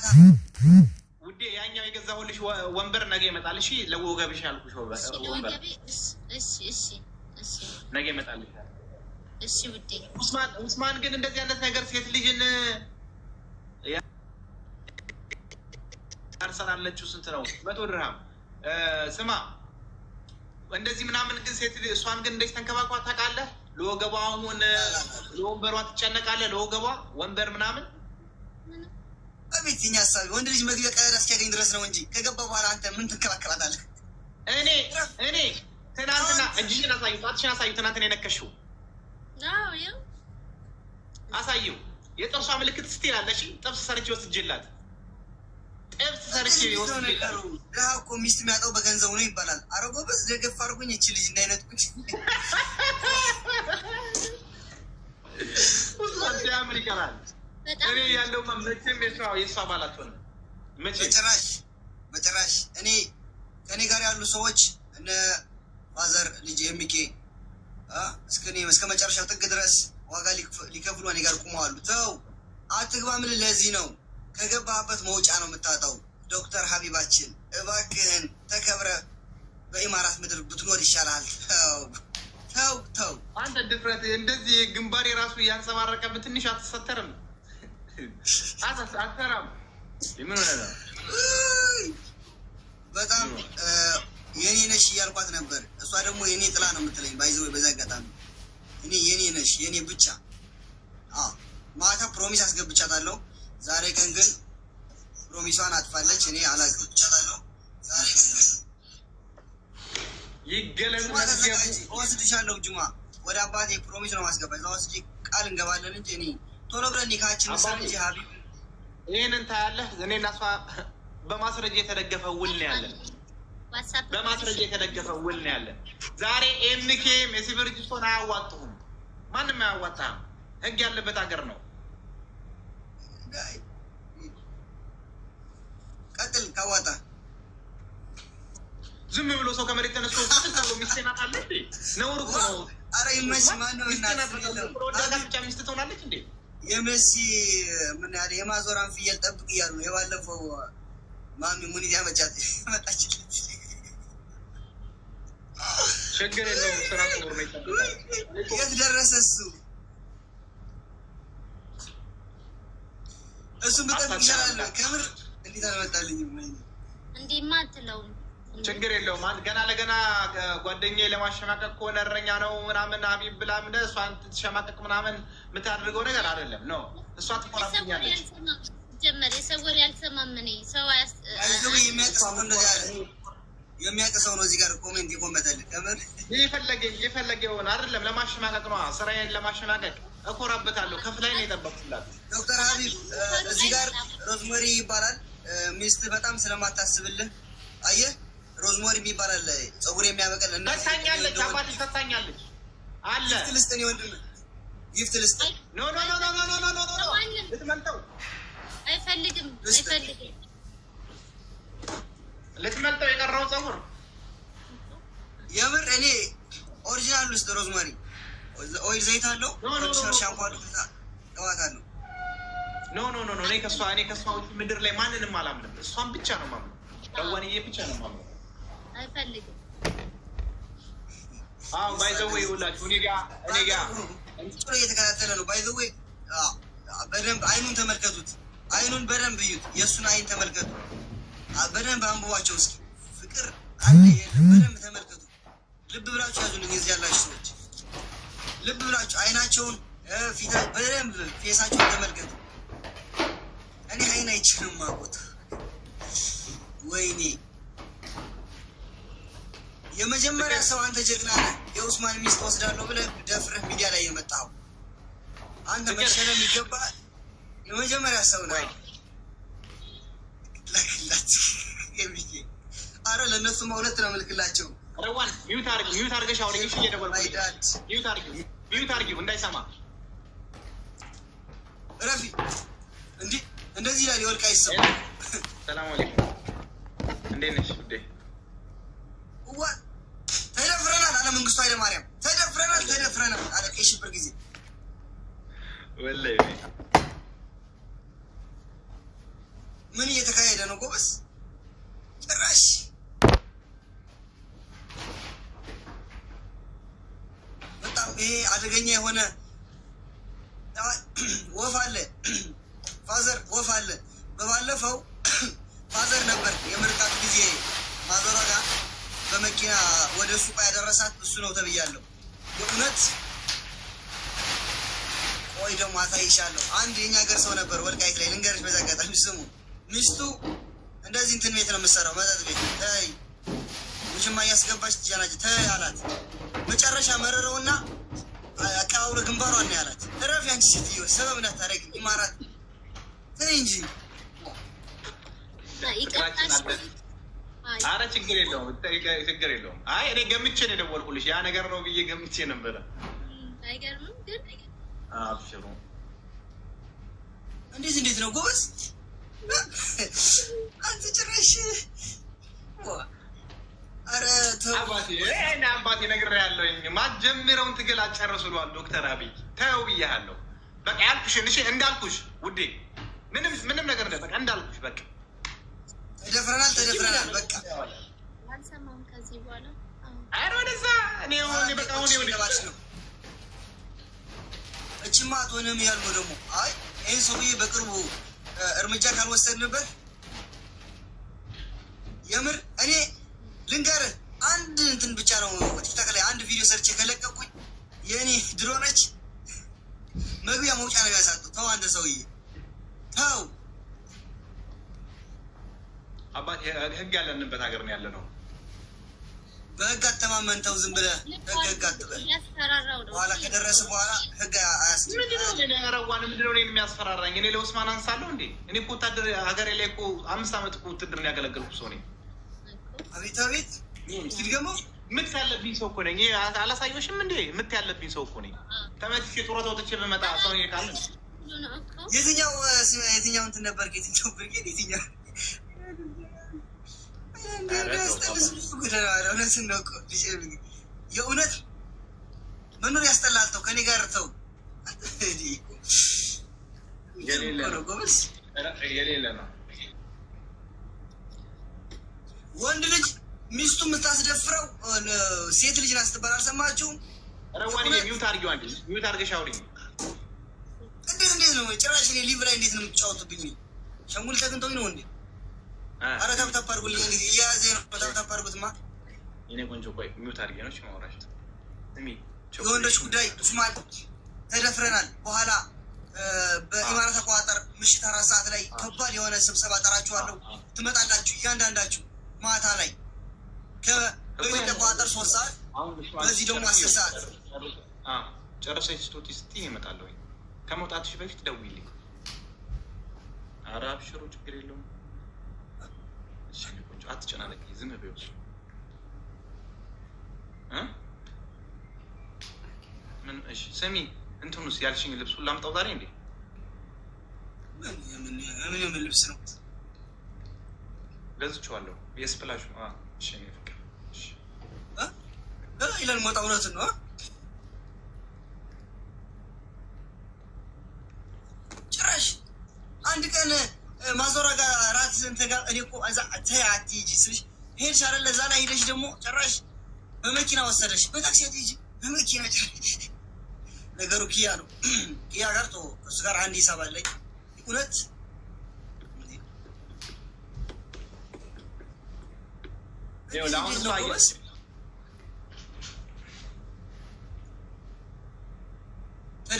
ማታ ውዴ ያኛው የገዛሁልሽ ወንበር ነገ ይመጣል። እሺ ለወገብሽ ያልኩሽ ወንበር እሺ ነገ ይመጣልሽ። እሺ ውዴ ኡስማን ግን እንደዚህ አይነት ነገር ሴት ልጅን ያርሰናለችው ስንት ነው? 100 ድርሃም። ስማ እንደዚህ ምናምን ግን ሴት እሷን ግን እንደዚህ ተንከባክባ ታውቃለህ? ለወገቧ አሁን ለወንበሯ ትጨነቃለህ? ለወገቧ ወንበር ምናምን አቤትኛ ሀሳቢ ወንድ ልጅ መግቢያ ቀዳዳ እስኪያገኝ ድረስ ነው እንጂ ከገባ በኋላ አንተ ምን ትንከባከባታለህ? እኔ ትናንትና እጅሽን አሳዩ፣ ጣትሽን አሳዩ። ትናንትና የነከሽው አሳየው። የጥርሷ ምልክት ስትላለሽ ጥብስ ሰርቼ ወስጄላት ጥብስ ሰርቼ ወስጄላት። ድሀ እኮ ሚስት የሚያጣው በገንዘቡ ነው ይባላል። ኧረ ጎበዝ ደገፍ አድርጉኝ ይቺ ልጅ እንዳይነጥቁኝ። ምን ይቀራል? እኔ ያለው መቼም የእሷ አባላት ሆነ በጭራሽ እኔ ከእኔ ጋር ያሉ ሰዎች እነ ፋዘር ልጅ የሚቄ እስከ መጨረሻው ጥግ ድረስ ዋጋ ሊከፍሉ እኔ ጋር ቁመዋሉ። ተው አትግባ ምን ለዚህ ነው ከገባህበት መውጫ ነው የምታጣው። ዶክተር ሀቢባችን እባክህን ተከብረ በኢማራት ምድር ብትኖር ይሻላል። ተው አንተ ድፍረት እንደዚህ ግንባሬ ራሱ እያንጸባረቀብህ ትንሽ አትሰተርም? አትሰራም? ምን ሆነ ነው? በጣም የኔ ነሽ እያልኳት ነበር። እሷ ደግሞ የኔ ጥላ ነው የምትለኝ። ባይዘው በዛ አጋጣሚ እኔ የኔ ነሽ የኔ ብቻ። ማታ ፕሮሚስ አስገብቻታለሁ። ዛሬ ቀን ግን ፕሮሚሷን አጥፋለች። እኔ አላውቅም። ዛሬ ቀን ግን ይገለጽ ወስድሻለሁ። ጁማ ወደ አባቴ ፕሮሚስ ነው ማስገባ። እዛ ወስጄ ቃል እንገባለን እንጂ እኔ ቶሎ ብለን ኒካችን ሰር እንጂ ሀቢብ ይህንን ታያለህ። እኔ እና እሷ በማስረጃ የተደገፈ ውል ነው ያለን። በማስረጃ የተደገፈ ውል ነው ያለን። ዛሬ ኤምኬ ሜሲቨርጅስቶን አያዋጡም። ማንም አያዋጣም። ህግ ያለበት ሀገር ነው። ቀጥል ካዋጣ ዝም ብሎ ሰው ከመሬት ተነስቶ ተብሎ ሚስቴን አጣለች እንዴ? ነውር እኮ ነው። ኧረ ይመች ማነው ብቻ ሚስት ትሆናለች እንዴ? የመሲ ምን ያለ የማዞራን ፍየል ጠብቅ እያሉ ነው። የባለፈው ማሚ ሙኒት ያመጫት መጣችልች። ችግር የለውም። ስራ ጥሩ ነው ይጠብቃል። የት ደረሰ እሱ? እሱን ብጠብቅ ይሻላል። ከምር እንዴት አልመጣልኝም? እንዴማ አትለውም። ችግር የለውም። ገና ለገና ጓደኛዬ ለማሸማቀቅ ከሆነ እረኛ ነው ምናምን ሀቢብ ብላ ምን እሷን ትሸማቀቅ ምናምን የምታደርገው ነገር አይደለም ነው። እሷ ትቆራብኛለች። ጀመረ የሰው ወሬ አልሰማም። እኔ ሰው የሚያውቅ ሰው ነው እዚህ ጋር ኮሜንት የኮመተልህ። ከምር የፈለገውን አይደለም ለማሸማቀቅ ነው። ስራዬን ለማሸማቀቅ እኮራበታለሁ። ከፍላይ ነው የጠበቅኩላት። ዶክተር ሀቢብ እዚህ ጋር ሮዝመሪ ይባላል። ሚስት በጣም ስለማታስብልህ አየህ፣ ሮዝመሪ ይባላል። ፀጉር የሚያበቅል ታኛለች። አባቴ ታኛለች አለ። ጊፍት ልስጥ ነው ወንድም፣ ጊፍት ልስጥ። ኖ ልትመልጠው አይፈልግም። ልትመልጠው የቀረው ፀጉር የምር እኔ ኦሪጂናል ልስጥ። ሮዝመሪ ኦይል ዘይት አለው፣ ሻምፖ አለው፣ ቅባት አለው። ኖ እኔ ከሷ ውጭ ምድር ላይ ማንንም አላምንም። እሷን ብቻ ነው ማምነው። ደዋንዬ ብቻ ነው ማምነው። አይፈልግም። ባይዘዌ ይውላችሁ እኔ ጋ ጥሩ እየተከታተለ ነው። ባይዘዌ በደንብ አይኑን ተመልከቱት። አይኑን በደንብ እዩት። የእሱን አይን ተመልከቱ። በደንብ አንብቧቸው እስኪ። ፍቅር አለ የለም በደንብ ተመልከቱ። ልብ ብላችሁ ያዙልኝ። እዚህ ያላችሁ ሰዎች ልብ ብላችሁ አይናቸውን ፊታ በደንብ ፌሳቸውን ተመልከቱ። እኔ አይን አይችልም ማቆት። ወይኔ የመጀመሪያ ሰው አንተ ጀግና ነህ። የኡስማን ሚስት ወስዳለሁ ብለህ ደፍረህ ሚዲያ ላይ የመጣው አንተ መሸለም ይገባል። የመጀመሪያ ሰው ነው። ለክላት የሚዬ አረ ለነሱማ ሁለት ነው ምልክላቸው። ረዋን ሚዩት አድርገሽ አውሪኝ። እሺ እየደወልኩ ሚዩት አድርጊው እንዳይሰማ። ረፊ እንደዚህ ይላል። የወልቃ ይሰማ። ሰላም አለይኩም እንዴት ነሽ ውዴ? ተደፍረናል አለ መንግስቱ ኃይለማርያም። ተደፍረናል አለ ቀይ ሽብር ጊዜ ወላሂ ምን እየተካሄደ ነው ጎበዝ? ጭራሽ በጣም ይሄ አደገኛ የሆነ ወፍ አለ። ፋዘር ወፍ አለ። በባለፈው ፋዘር ነበር የምርቃት ጊዜ ማዘሯ ጋር በመኪና ወደ ሱቋ ያደረሳት እሱ ነው ተብያለሁ። የእውነት ቆይ ደግሞ አሳይሻለሁ። አንድ የኛ ሀገር ሰው ነበር ወልቃይት ላይ ልንገርሽ፣ በዛ አጋጣሚ ስሙ። ሚስቱ እንደዚህ እንትን ቤት ነው የምትሰራው፣ መጠጥ ቤት። ተይ ውሽማ እያስገባች ትጃናጅ ተይ አላት። መጨረሻ መረረውና አቀባብሎ ግንባሯን ነው ያላት። እረፍ ያንቺ ሴትዮ ሰበብ እንዳታረጊ ይማራት ተይ እንጂ። አረ ችግር የለውም ችግር የለውም። አይ እኔ ገምቼ ነው የደወልኩልሽ፣ ያ ነገር ነው ብዬ ገምቼ ነበረ። አይገርምም ግን አብሽሩ። እንዴት ነው ጎበዝ? አንተ ጭራሽ አረ ተው አባቴ ነግሬሃለሁኝ። ማጀምረውን ትግል አጨርሱ ብሏል ዶክተር አብይ። ተው ብያለሁ። በቃ ያልኩሽን እሺ፣ እንዳልኩሽ ውዴ፣ ምንም ነገር በቃ እንዳልኩሽ በቃ ተደፍረናል በቃ አልሰማም ከዚህ በኋላ። አረ ወደዛ እኔ በቃ ሁን ይወልባች ነው እቺማ አትሆንም ያልኩ ደግሞ አይ ይሄን ሰውዬ በቅርቡ እርምጃ ካልወሰድንበት የምር እኔ ልንገርህ አንድ እንትን ብቻ ነው ቲክታክ ላይ አንድ ቪዲዮ ሰርቼ ከለቀቁኝ የእኔ ድሮ ነች መግቢያ መውጫ ነው ያሳጡ። ተው አንተ ሰውዬ ተው። አባት ህግ ያለንበት ሀገር ነው ያለ ነው። በህግ አተማመን ተው፣ ዝም ብለህ ህግ አትበል። በኋላ ከደረሰ በኋላ ህግ አያስችልም። ምንድነው እኔን የሚያስፈራራኝ? እኔ ለኡስማን አንሳለሁ እንዴ? እኔ እኮ ወታደር ሀገሬ ላይ እኮ 5 ዓመት እኮ ውትድርና ያገለገልኩ ሰው ነኝ። አቤት ሲድገመው ምት ያለብኝ ሰው እኮ ነኝ። አላሳየሽም እንዴ? ምት ያለብኝ ሰው እኮ ነኝ። ተመትቼ ጡረታ ወጥቼ በመጣ ሰው ካለ የትኛው እንትን ነበር? የትኛው ብርጌድ? የትኛው የእውነት መኖር ያስጠላል። ተው ከኔ ጋር ተው። የሌለ ነው። ወንድ ልጅ ሚስቱ የምታስደፍረው ሴት ልጅ ናት ስትባል አልሰማችሁም? ረዋን ሚዩት አድርጊው አንዴ፣ ሚዩት አድርገሽ አውሪኝ። እንዴት ነው ጭራሽ እኔ ሊቭ ላይ እንዴት ነው የምትጫወቱብኝ? ሸንጉል ተግንተውኝ ነው እንዴ? አረ ታፕታፕ አድርጉልኝ። እንግዲህ እያያዘ ነው። ታፕታፕ አድርጉትማ። እኔ ቆንጆ ቆይ ሚዩት አድርጌ ነው ማውራሽ። የወንዶች ጉዳይ ኡስማን ተደፍረናል። በኋላ በኢማራት አቆጣጠር ምሽት 4 ሰዓት ላይ ከባድ የሆነ ስብሰባ ጠራችኋለሁ። ትመጣላችሁ እያንዳንዳችሁ ማታ ላይ በኢትዮጵያ አቆጣጠር 3 ሰዓት በዚህ ደግሞ 10 ሰዓት ጨረሰች ስቶቲ ስትይ እመጣለሁ። ከመውጣትሽ በፊት ደውይልኝ። ኧረ አብሽሮ ችግር የለውም። አትጨናነቂ፣ ዝም በይው። ምን እሺ ስሚ፣ እንትኑስ ያልሽኝ ልብሱን ላምጣው ዛሬ እንዴ? ምን ልብስ ነው? ገዝቼዋለሁ። የስፕላሽ እሺ እኔ ፍቅር እሺ ይላል ሞጣ። እውነትን ነው። ጭራሽ አንድ ቀን ማዞራ ጋር ራት እንትን ጋር እኔ እኮ እዛ ተይ አትሂጂ ስልሽ ሄድሽ አይደለ? እዛ ላይ ሄደሽ ደግሞ ጭራሽ በመኪና ወሰደሽ። በታክሲ አትሂጂ በመኪና ጭራሽ። ነገሩ ኪያ ነው። ኪያ ጋር ቶ እሱ ጋር አንድ ሂሳብ አለኝ። እውነት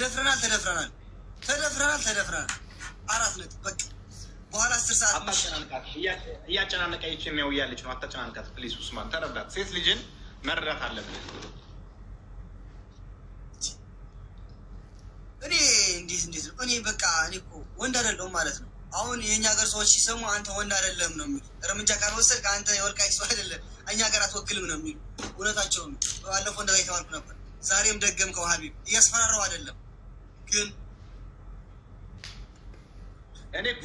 ተደፍረናል። 4 ነጥብ በቃ። በኋላ 10 ሰዓት እያጨናነቀች ነው እያለች ነው። አታጨናንቃት ፕሊስ ኡስማን፣ ተረዳት። ሴት ልጅን መረዳት አለብን። እኔ እንዴት ነው እኔ በቃ እኔ እኮ ወንድ አይደለሁም ማለት ነው። አሁን የእኛ ሀገር ሰዎች ሲሰሙ አንተ ወንድ አይደለም ነው የሚሉ። እርምጃ ካልወሰድክ አንተ የወልቃይት ሰው አይደለም፣ እኛ ሀገር አትወክልም ነው የሚሉ። እውነታቸውን ነው። ባለፈው እንደዛ የተባልኩ ነበር። ዛሬም ደገምከው ሀቢብ። እያስፈራራው አይደለም ግን እኔ እኮ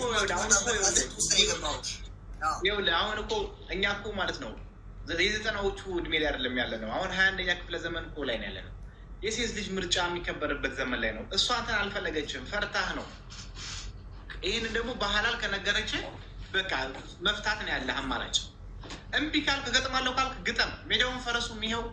አሁን እኮ እኛ እኮ ማለት ነው የ90ዎቹ እድሜ ላይ አይደለም ያለ ነው። አሁን 21ኛ ክፍለ ዘመን እኮ ላይ ነው ያለ ነው። የሴት ልጅ ምርጫ የሚከበርበት ዘመን ላይ ነው። እሷ አንተን አልፈለገችም፣ ፈርታህ ነው። ይህን ደግሞ በሐላል ከነገረች በቃ መፍታት ነው ያለህ አማራጭ። እምቢ ካልክ ገጥማለሁ ካልክ ግጠም። ሜዳውን ፈረሱም ይኸው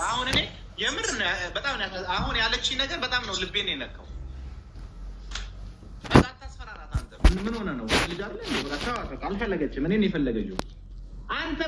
አሁን እኔ የምር በጣም አሁን ያለችኝ ነገር በጣም ነው ልቤን የነካው። በቃ አታስፈራራት አንተ። ምን ሆነ ነው ልጅ አይደል? በቃ ተዋት። አልፈለገችም። እኔን የፈለገችው አንተ